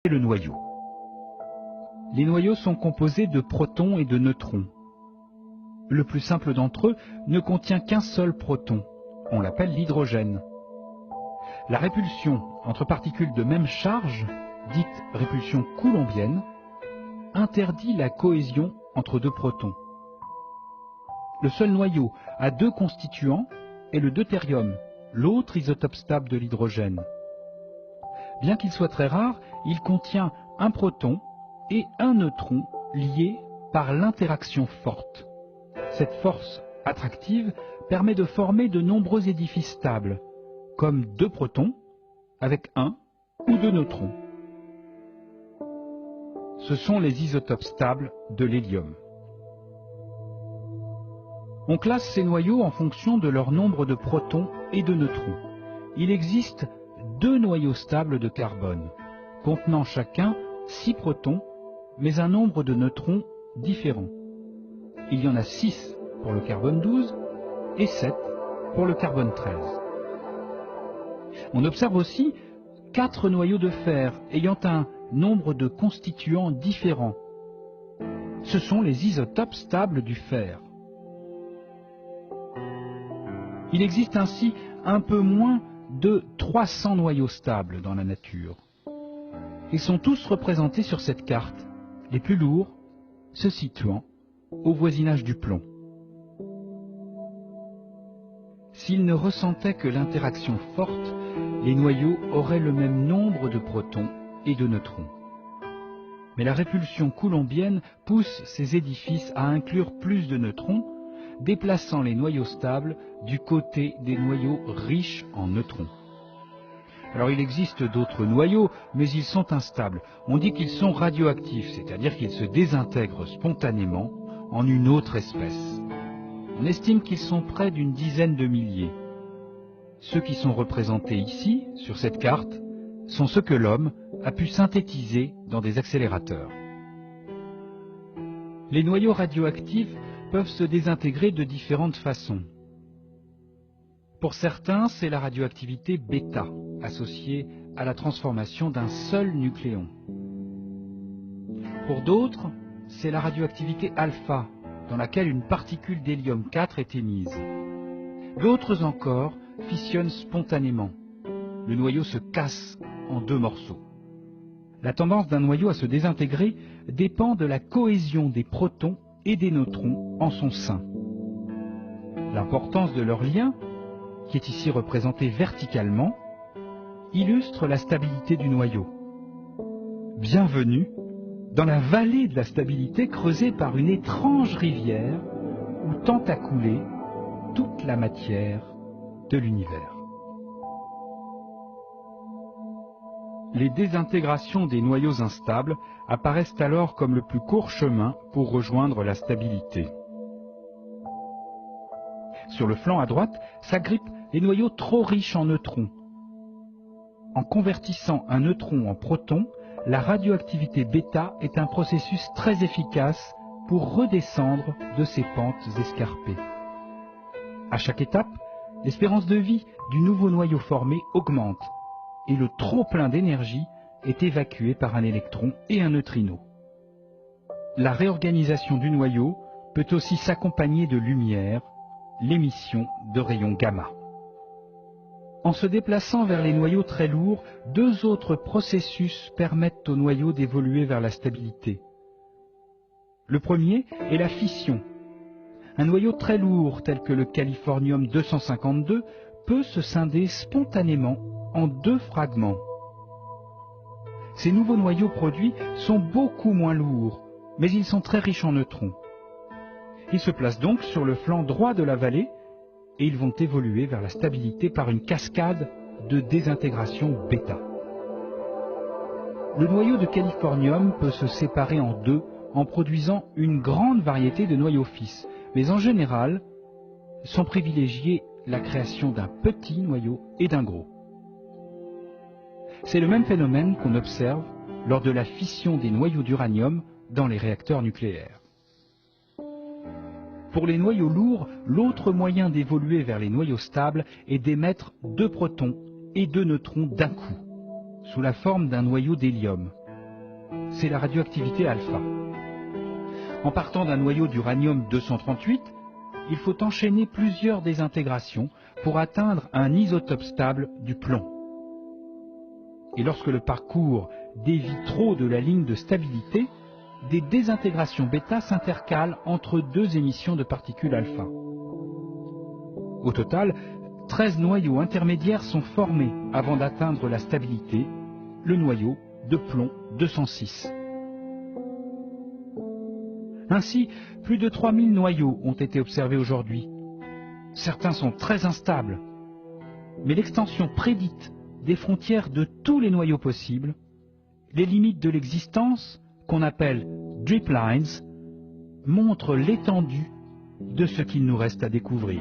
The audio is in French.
Le noyau. Les noyaux sont composés de protons et de neutrons. Le plus simple d'entre eux ne contient qu'un seul proton. On l'appelle l'hydrogène. La répulsion entre particules de même charge, dite répulsion coulombienne, interdit la cohésion entre deux protons. Le seul noyau à deux constituants est le deutérium, l'autre isotope stable de l'hydrogène. Bien qu'il soit très rare, il contient un proton et un neutron liés par l'interaction forte. Cette force attractive permet de former de nombreux édifices stables, comme deux protons avec un ou deux neutrons. Ce sont les isotopes stables de l'hélium. On classe ces noyaux en fonction de leur nombre de protons et de neutrons. Il existe deux noyaux stables de carbone, contenant chacun 6 protons, mais un nombre de neutrons différent. Il y en a 6 pour le carbone 12 et 7 pour le carbone 13. On observe aussi 4 noyaux de fer ayant un nombre de constituants différents. Ce sont les isotopes stables du fer. Il existe ainsi un peu moins de 300 noyaux stables dans la nature. Ils sont tous représentés sur cette carte, les plus lourds se situant au voisinage du plomb. S'ils ne ressentaient que l'interaction forte, les noyaux auraient le même nombre de protons et de neutrons. Mais la répulsion coulombienne pousse ces édifices à inclure plus de neutrons, déplaçant les noyaux stables du côté des noyaux riches en neutrons. Alors il existe d'autres noyaux, mais ils sont instables. On dit qu'ils sont radioactifs, c'est-à-dire qu'ils se désintègrent spontanément en une autre espèce. On estime qu'ils sont près d'une dizaine de milliers. Ceux qui sont représentés ici, sur cette carte, sont ceux que l'homme a pu synthétiser dans des accélérateurs. Les noyaux radioactifs peuvent se désintégrer de différentes façons. Pour certains, c'est la radioactivité bêta, associée à la transformation d'un seul nucléon. Pour d'autres, c'est la radioactivité alpha, dans laquelle une particule d'hélium 4 est émise. D'autres encore fissionnent spontanément. Le noyau se casse en 2 morceaux. La tendance d'un noyau à se désintégrer dépend de la cohésion des protons et des neutrons en son sein. L'importance de leur lien, qui est ici représenté verticalement, illustre la stabilité du noyau. Bienvenue dans la vallée de la stabilité creusée par une étrange rivière où tend à couler toute la matière de l'univers. Les désintégrations des noyaux instables apparaissent alors comme le plus court chemin pour rejoindre la stabilité. Sur le flanc à droite s'agrippent les noyaux trop riches en neutrons. En convertissant un neutron en proton, la radioactivité bêta est un processus très efficace pour redescendre de ces pentes escarpées. À chaque étape, l'espérance de vie du nouveau noyau formé augmente et le trop-plein d'énergie est évacué par un électron et un neutrino. La réorganisation du noyau peut aussi s'accompagner de lumière, l'émission de rayons gamma. En se déplaçant vers les noyaux très lourds, 2 autres processus permettent au noyau d'évoluer vers la stabilité. Le premier est la fission. Un noyau très lourd tel que le californium 252 peut se scinder spontanément en 2 fragments. Ces nouveaux noyaux produits sont beaucoup moins lourds, mais ils sont très riches en neutrons. Ils se placent donc sur le flanc droit de la vallée et ils vont évoluer vers la stabilité par une cascade de désintégration bêta. Le noyau de californium peut se séparer en 2 en produisant une grande variété de noyaux fils, mais en général, sont privilégiés la création d'un petit noyau et d'un gros. C'est le même phénomène qu'on observe lors de la fission des noyaux d'uranium dans les réacteurs nucléaires. Pour les noyaux lourds, l'autre moyen d'évoluer vers les noyaux stables est d'émettre 2 protons et 2 neutrons d'un coup, sous la forme d'un noyau d'hélium. c'est la radioactivité alpha. En partant d'un noyau d'uranium-238, il faut enchaîner plusieurs désintégrations pour atteindre un isotope stable du plomb. Et lorsque le parcours dévie trop de la ligne de stabilité, des désintégrations bêta s'intercalent entre deux émissions de particules alpha. Au total, 13 noyaux intermédiaires sont formés avant d'atteindre la stabilité, le noyau de plomb 206. Ainsi, plus de 3000 noyaux ont été observés aujourd'hui. Certains sont très instables, mais l'extension prédite des frontières de tous les noyaux possibles, les limites de l'existence, qu'on appelle drip lines, montrent l'étendue de ce qu'il nous reste à découvrir.